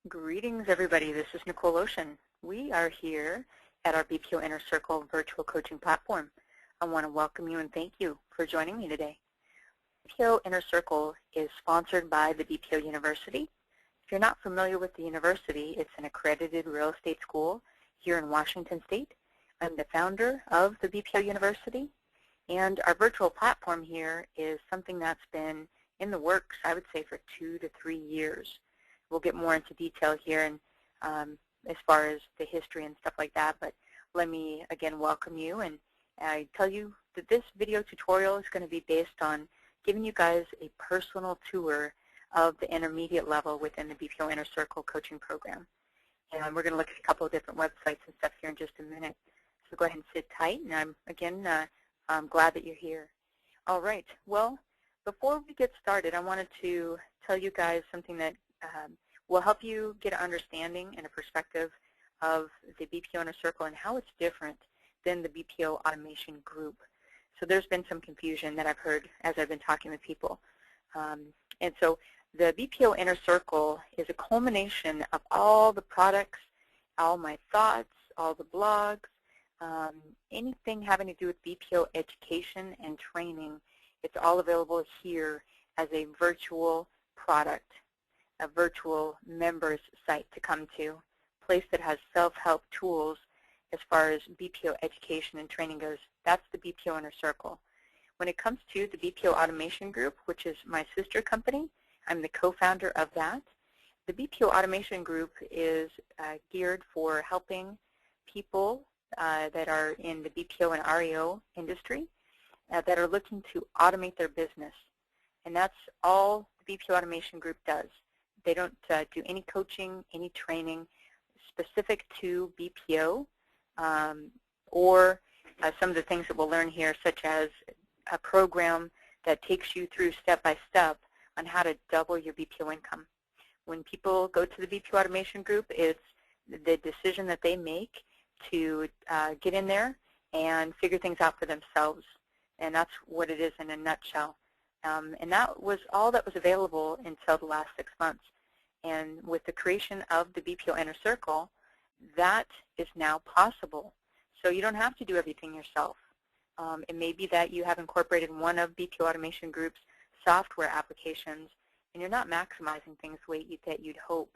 Greetings, everybody. This is Nicole Ocean. We are here at our BPO Inner Circle virtual coaching platform. I want to welcome you and thank you for joining me today. BPO Inner Circle is sponsored by the BPO University. If you're not familiar with the university, it's an accredited real estate school here in Washington State. I'm the founder of the BPO University, and our virtual platform here is something that's been in the works, I would say, for 2 to 3 years. We'll get more into detail here and as far as the history and stuff like that, but let me again welcome you, and I tell you that this video tutorial is going to be based on giving you guys a personal tour of the intermediate level within the BPO Inner Circle coaching program. And we're going to look at a couple of different websites and stuff here in just a minute. So go ahead and sit tight, and I'm glad that you're here. All right, well, before we get started, I wanted to tell you guys something that will help you get an understanding and a perspective of the BPO Inner Circle and how it's different than the BPO automation group. So there's been some confusion that I've heard as I've been talking with people. And so the BPO Inner Circle is a culmination of all the products, all my thoughts, all the blogs, anything having to do with BPO education and training. It's all available here as a virtual product, a virtual members site to come to, a place that has self-help tools as far as BPO education and training goes. That's the BPO Inner Circle. When it comes to the BPO Automation Group, which is my sister company, I'm the co-founder of that. The BPO Automation Group is geared for helping people that are in the BPO and REO industry that are looking to automate their business. And that's all the BPO Automation Group does. They don't do any coaching, any training specific to BPO or some of the things that we'll learn here, such as a program that takes you through step-by-step on how to double your BPO income. When people go to the BPO Automation Group, it's the decision that they make to get in there and figure things out for themselves. And that's what it is in a nutshell. And that was all that was available until the last 6 months. And with the creation of the BPO Inner Circle, that is now possible. So you don't have to do everything yourself. It may be that you have incorporated one of BPO Automation Group's software applications, and you're not maximizing things the way that you'd hope.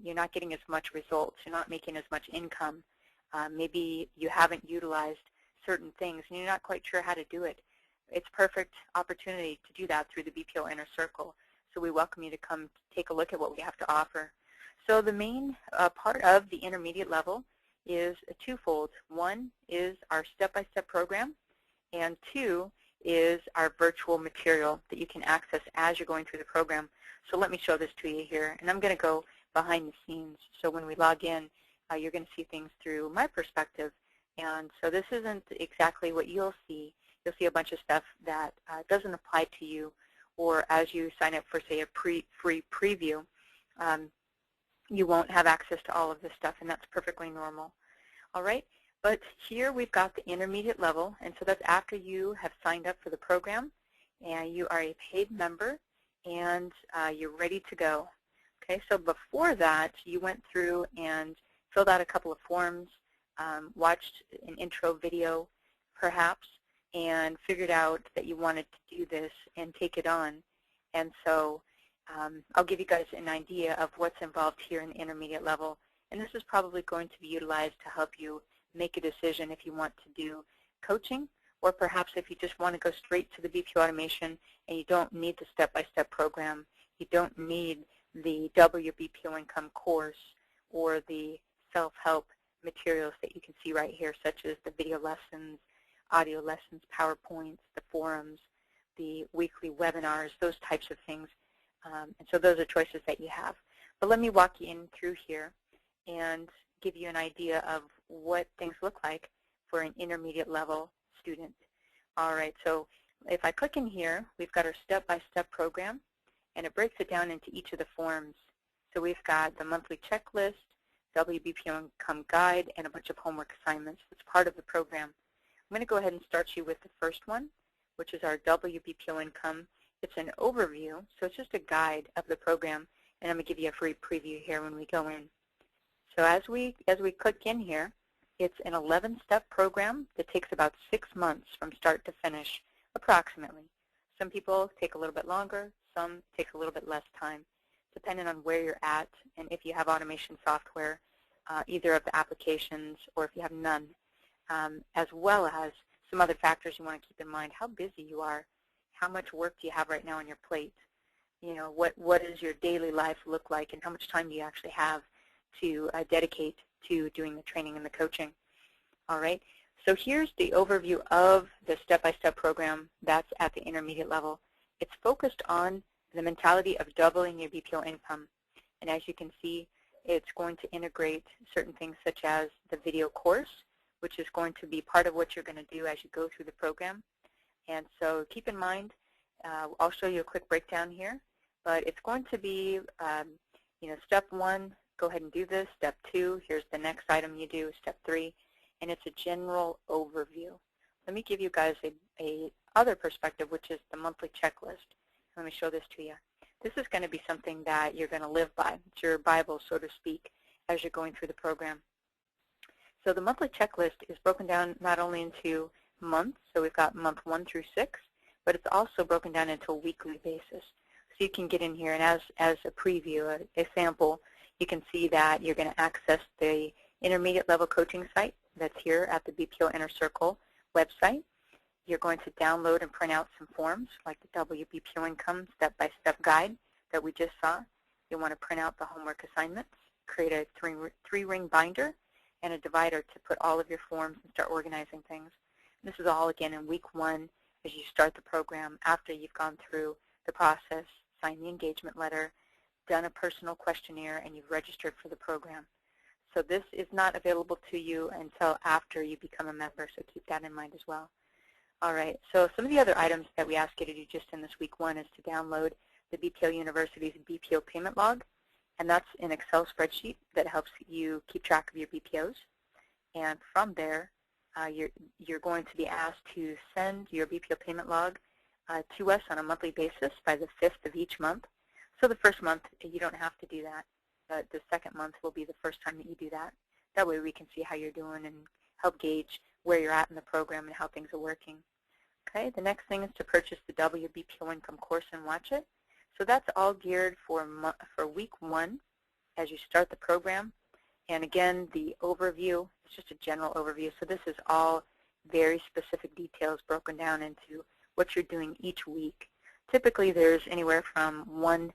You're not getting as much results. You're not making as much income. Maybe you haven't utilized certain things, and you're not quite sure how to do it. It's a perfect opportunity to do that through the BPO Inner Circle. So we welcome you to come take a look at what we have to offer. So the main part of the intermediate level is twofold. One is our step-by-step program, and two is our virtual material that you can access as you're going through the program. So let me show this to you here. And I'm going to go behind the scenes. So when we log in, you're going to see things through my perspective. And so this isn't exactly what you'll see. You'll see a bunch of stuff that doesn't apply to you, or as you sign up for, say, a free preview, you won't have access to all of this stuff, and that's perfectly normal. All right, but here we've got the intermediate level, and so that's after you have signed up for the program, and you are a paid member, and you're ready to go. Okay, so before that, you went through and filled out a couple of forms, watched an intro video, perhaps, and figured out that you wanted to do this and take it on. And so I'll give you guys an idea of what's involved here in the intermediate level. And this is probably going to be utilized to help you make a decision if you want to do coaching, or perhaps if you just want to go straight to the BPO automation and you don't need the step-by-step program, you don't need the Double Your BPO Income course or the self-help materials that you can see right here, such as the video lessons, audio lessons, PowerPoints, the forums, the weekly webinars, those types of things. And so those are choices that you have. But let me walk you in through here and give you an idea of what things look like for an intermediate level student. All right, so if I click in here, we've got our step-by-step program, and it breaks it down into each of the forms. So we've got the monthly checklist, WBPO Income Guide, and a bunch of homework assignments. That's part of the program. I'm going to go ahead and start you with the first one, which is our WBPO Income. It's an overview, so it's just a guide of the program, and I'm going to give you a free preview here when we go in. So as we click in here, it's an 11-step program that takes about 6 months from start to finish, approximately. Some people take a little bit longer, some take a little bit less time, depending on where you're at and if you have automation software, either of the applications or if you have none, as well as some other factors you want to keep in mind. How busy you are, how much work do you have right now on your plate, you know, what does your daily life look like, and how much time do you actually have to dedicate to doing the training and the coaching. All right, so here's the overview of the step-by-step program that's at the intermediate level. It's focused on the mentality of doubling your BPO income. And as you can see, it's going to integrate certain things such as the video course, which is going to be part of what you're going to do as you go through the program. And so keep in mind, I'll show you a quick breakdown here, but it's going to be, you know, step 1, go ahead and do this. Step 2, here's the next item you do. Step 3, and it's a general overview. Let me give you guys a other perspective, which is the monthly checklist. Let me show this to you. This is going to be something that you're going to live by. It's your Bible, so to speak, as you're going through the program. So the monthly checklist is broken down not only into months, so we've got month 1 through 6, but it's also broken down into a weekly basis. So you can get in here, and as a preview, a sample, you can see that you're going to access the intermediate level coaching site that's here at the BPO Inner Circle website. You're going to download and print out some forms like the WBPO Income step-by-step guide that we just saw. You'll want to print out the homework assignments, create a three-ring binder, and a divider to put all of your forms and start organizing things. And this is all, again, in week 1 as you start the program after you've gone through the process, signed the engagement letter, done a personal questionnaire, and you've registered for the program. So this is not available to you until after you become a member, so keep that in mind as well. All right, so some of the other items that we ask you to do just in this week 1 is to download the BPO University's BPO payment log, and that's an Excel spreadsheet that helps you keep track of your BPOs. And from there, you're going to be asked to send your BPO payment log to us on a monthly basis by the 5th of each month. So the first month, you don't have to do that. The second month will be the first time that you do that. That way we can see how you're doing and help gauge where you're at in the program and how things are working. Okay, the next thing is to purchase the WBPO Income course and watch it. So that's all geared for week 1 as you start the program. And again, the overview, it's just a general overview. So this is all very specific details broken down into what you're doing each week. Typically there's anywhere from 1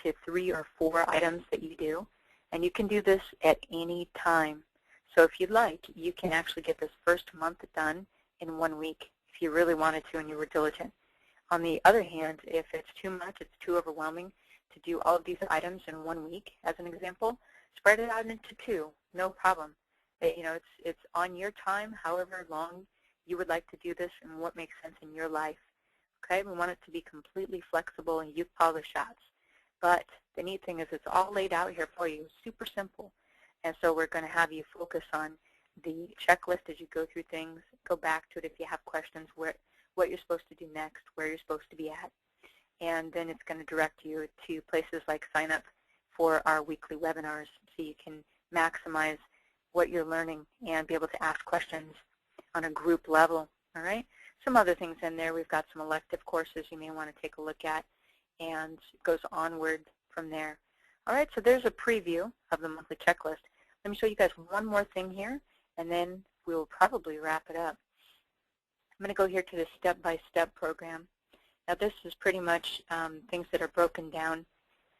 to 3 or 4 items that you do, and you can do this at any time. So if you'd like, you can actually get this first month done in 1 week if you really wanted to and you were diligent. On the other hand, if it's too much, it's too overwhelming to do all of these items in 1 week, as an example, spread it out into 2, no problem. You know, it's on your time, however long you would like to do this and what makes sense in your life. Okay, we want it to be completely flexible, and you call the shots. But the neat thing is it's all laid out here for you, super simple. And so we're going to have you focus on the checklist as you go through things, go back to it if you have questions, what you're supposed to do next, where you're supposed to be at. And then it's going to direct you to places like sign up for our weekly webinars so you can maximize what you're learning and be able to ask questions on a group level. All right? Some other things in there. We've got some elective courses you may want to take a look at, and it goes onward from there. All right, so there's a preview of the monthly checklist. Let me show you guys one more thing here, and then we'll probably wrap it up. I'm going to go here to the step-by-step program. Now this is pretty much things that are broken down.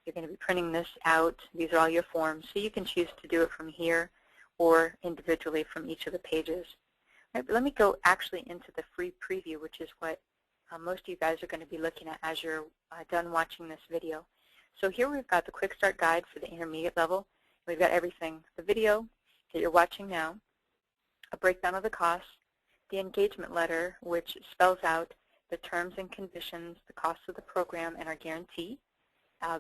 You're going to be printing this out. These are all your forms, so you can choose to do it from here or individually from each of the pages. All right, but let me go actually into the free preview, which is what most of you guys are going to be looking at as you're done watching this video. So here we've got the quick start guide for the intermediate level. We've got everything, the video that you're watching now, a breakdown of the costs, the engagement letter, which spells out the terms and conditions, the costs of the program, and our guarantee,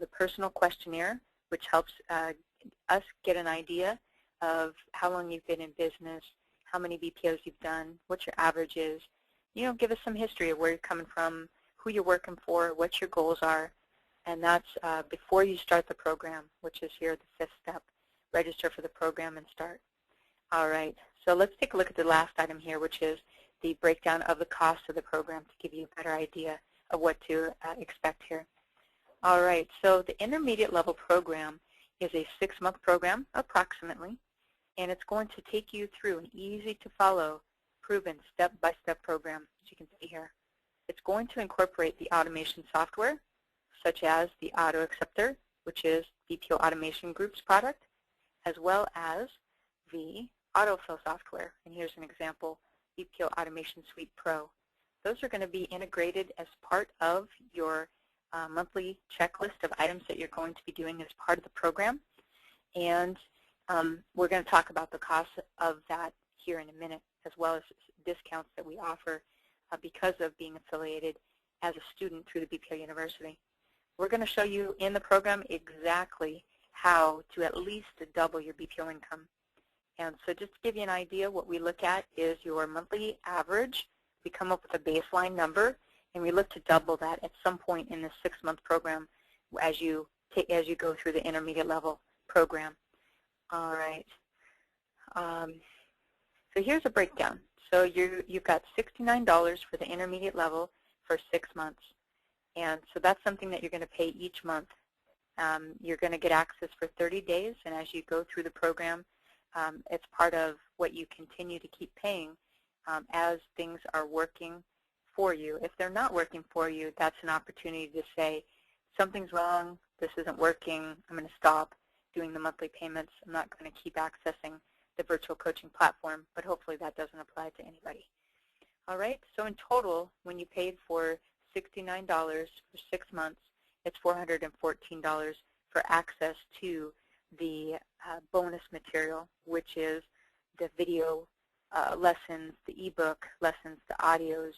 the personal questionnaire, which helps us get an idea of how long you've been in business, how many BPOs you've done, what your average is. You know, give us some history of where you're coming from, who you're working for, what your goals are, and that's before you start the program, which is here the 5th step, register for the program and start. All right, so let's take a look at the last item here, which is the breakdown of the cost of the program to give you a better idea of what to expect here. All right, so the intermediate level program is a 6-month program, approximately, and it's going to take you through an easy-to-follow, proven step-by-step program, as you can see here. It's going to incorporate the automation software, such as the Auto Acceptor, which is BPO Automation Group's product, as well as the autofill software. And here's an example, BPO Automation Suite Pro. Those are going to be integrated as part of your monthly checklist of items that you're going to be doing as part of the program. And we're going to talk about the cost of that here in a minute, as well as discounts that we offer because of being affiliated as a student through the BPO University. We're going to show you in the program exactly how to at least double your BPO income. And so just to give you an idea, what we look at is your monthly average. We come up with a baseline number, and we look to double that at some point in this 6-month program as you go through the intermediate level program. All right. So here's a breakdown. So you've got $69 for the intermediate level for 6 months. And so that's something that you're going to pay each month. You're going to get access for 30 days, and as you go through the program, it's part of what you continue to keep paying as things are working for you. If they're not working for you, that's an opportunity to say, something's wrong, this isn't working, I'm going to stop doing the monthly payments. I'm not going to keep accessing the virtual coaching platform, but hopefully that doesn't apply to anybody. All right, so in total, when you paid for $69 for 6 months, it's $414 for access to the bonus material, which is the video lessons, the ebook lessons, the audios.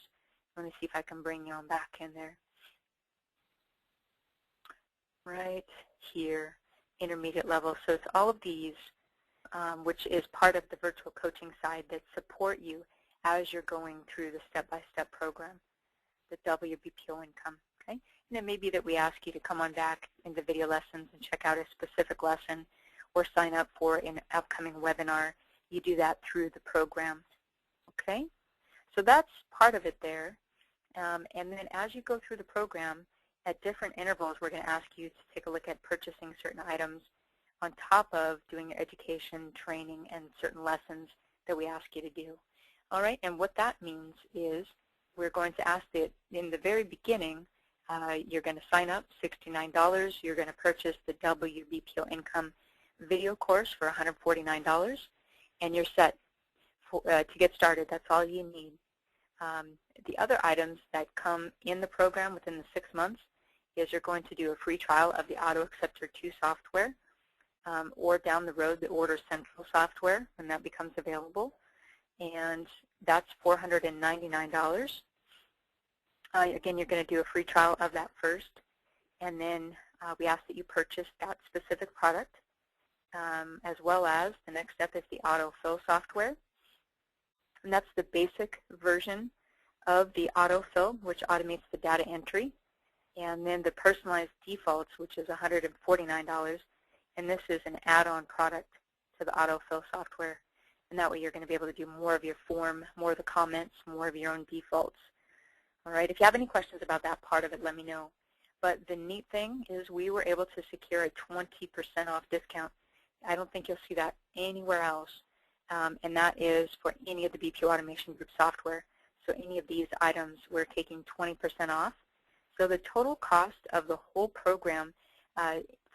Let me see if I can bring you on back in there. Right here, intermediate level. So it's all of these, which is part of the virtual coaching side that support you as you're going through the step-by-step program, the WBPO income. Okay? And it may be that we ask you to come on back in the video lessons and check out a specific lesson or sign up for an upcoming webinar. You do that through the program. Okay? So that's part of it there. And then as you go through the program, at different intervals, we're going to ask you to take a look at purchasing certain items on top of doing your education, training, and certain lessons that we ask you to do. All right, and what that means is we're going to ask that in the very beginning, you're going to sign up, $69. You're going to purchase the WBPO Income video course for $149, and you're set to get started. That's all you need. The other items that come in the program within the 6 months is you're going to do a free trial of the Auto Acceptor 2 software, or down the road the Order Central software when that becomes available, and that's $499. Again, you're going to do a free trial of that first, and then we ask that you purchase that specific product, as well as the next step is the autofill software, and that's the basic version of the autofill, which automates the data entry, and then the personalized defaults, which is $149, and this is an add-on product to the autofill software, and that way you're going to be able to do more of your form, more of the comments, more of your own defaults. All right, if you have any questions about that part of it, let me know. But the neat thing is we were able to secure a 20% off discount. I don't think you'll see that anywhere else, and that is for any of the BPO Automation Group software. So any of these items, we're taking 20% off. So the total cost of the whole program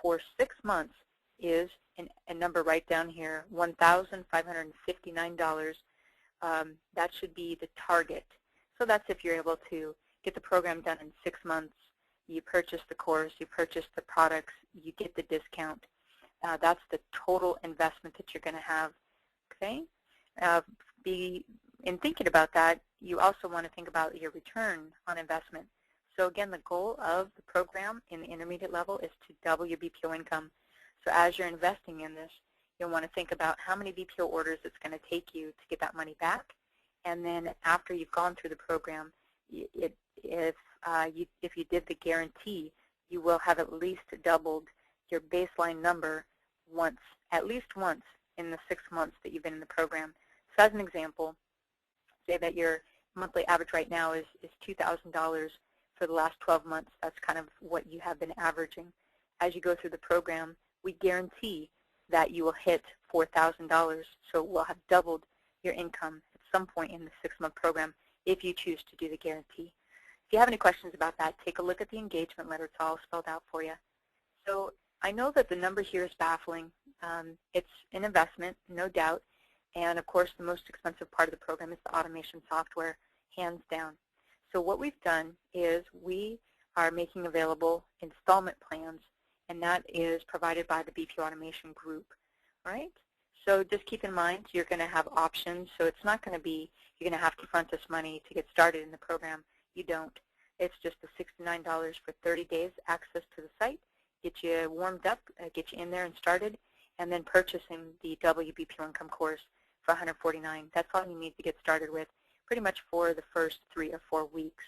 for 6 months is a number right down here, $1,559. That should be the target. So that's if you're able to get the program done in 6 months, you purchase the course, you purchase the products, you get the discount. That's the total investment that you're going to have. Okay? In thinking about that, you also want to think about your return on investment. So again, the goal of the program in the intermediate level is to double your BPO income. So as you're investing in this, you'll want to think about how many BPO orders it's going to take you to get that money back. And then after you've gone through the program, if you did the guarantee, you will have at least doubled your baseline number at least once in the 6 months that you've been in the program. So as an example, say that your monthly average right now is $2,000 for the last 12 months. That's kind of what you have been averaging. As you go through the program, we guarantee that you will hit $4,000. So we'll have doubled your income at some point in the 6-month program if you choose to do the guarantee. If you have any questions about that, take a look at the engagement letter. It's all spelled out for you. So I know that the number here is baffling. It's an investment, no doubt. And of course, the most expensive part of the program is the automation software, hands down. So what we've done is we are making available installment plans, and that is provided by the BPO Automation Group. All right? So just keep in mind you're going to have options. So it's not going to be you're going to have to front this money to get started in the program. You don't. It's just the $69 for 30 days access to the site, get you warmed up, get you in there and started, and then purchasing the WBPO Income course for $149. That's all you need to get started with pretty much for the first 3 or 4 weeks.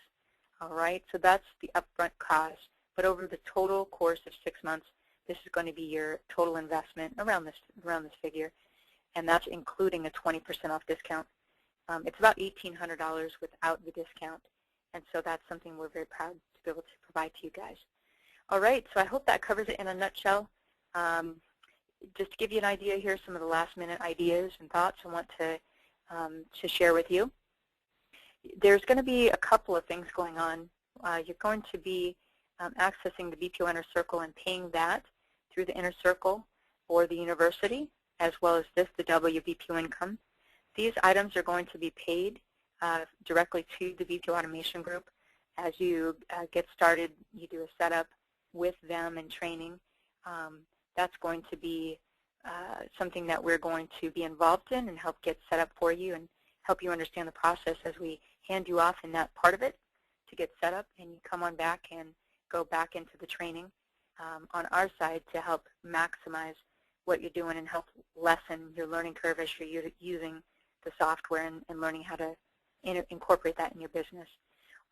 All right, so that's the upfront cost. But over the total course of 6 months, this is going to be your total investment around this figure, and that's including a 20% off discount. It's about $1,800 without the discount, and so that's something we're very proud to be able to provide to you guys. All right, so I hope that covers it in a nutshell. Just to give you an idea here, some of the last-minute ideas and thoughts I want to share with you. There's going to be a couple of things going on. You're going to be accessing the BPO Inner Circle and paying that through the Inner Circle or the university, as well as the WBPO Income. These items are going to be paid directly to the BPO Automation Group. As you get started, you do a setup with them and training. That's going to be something that we're going to be involved in and help get set up for you and help you understand the process as we hand you off in that part of it to get set up, and you come on back and go back into the training on our side to help maximize what you're doing and help lessen your learning curve as you're using the software and learning how to incorporate that in your business.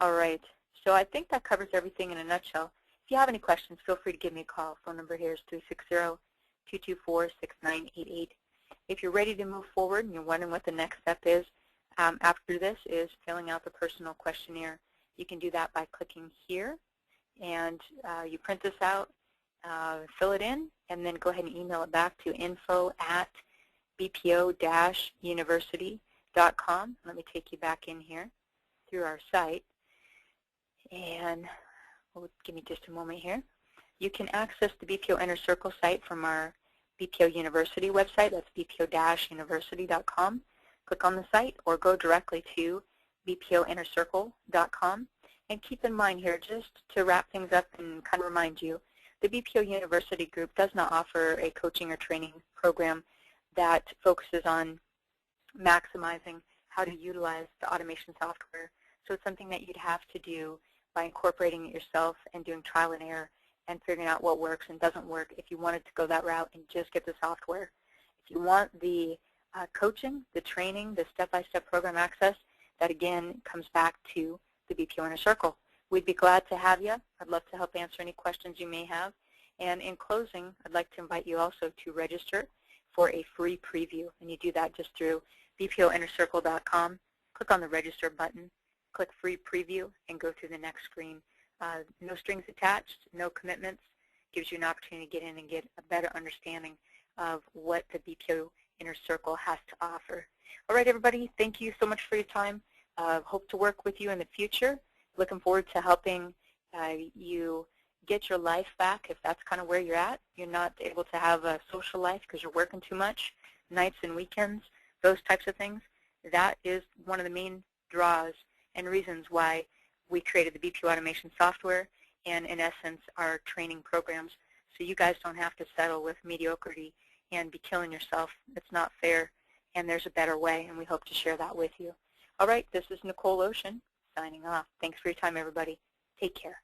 All right, so I think that covers everything in a nutshell. If you have any questions, feel free to give me a call. Phone number here is 360-224-6988. If you're ready to move forward and you're wondering what the next step is, after this is filling out the personal questionnaire. You can do that by clicking here, and you print this out, fill it in, and then go ahead and email it back to info@bpo-university.com. Let me take you back in here through our site, and give me just a moment here. You can access the BPO Inner Circle site from our BPO University website. That's bpo-university.com. Click on the site or go directly to bpoinnercircle.com. And keep in mind here, just to wrap things up and kind of remind you, the BPO University group does not offer a coaching or training program that focuses on maximizing how to utilize the automation software. So it's something that you'd have to do by incorporating it yourself and doing trial and error and figuring out what works and doesn't work if you wanted to go that route and just get the software. If you want the coaching, the training, the step-by-step program access, that again comes back to the BPO Inner Circle. We'd be glad to have you. I'd love to help answer any questions you may have. And in closing, I'd like to invite you also to register for a free preview. And you do that just through bpoinnercircle.com. Click on the register button, click free preview, and go through the next screen. No strings attached, no commitments. Gives you an opportunity to get in and get a better understanding of what the BPO Inner Circle has to offer. All right, everybody, thank you so much for your time. Hope to work with you in the future. Looking forward to helping you get your life back if that's kind of where you're at. You're not able to have a social life because you're working too much, nights and weekends, those types of things. That is one of the main draws and reasons why we created the BPO automation software and, in essence, our training programs, so you guys don't have to settle with mediocrity and be killing yourself. It's not fair, and there's a better way, and we hope to share that with you. All right, this is Nicole Ocean signing off. Thanks for your time, everybody. Take care.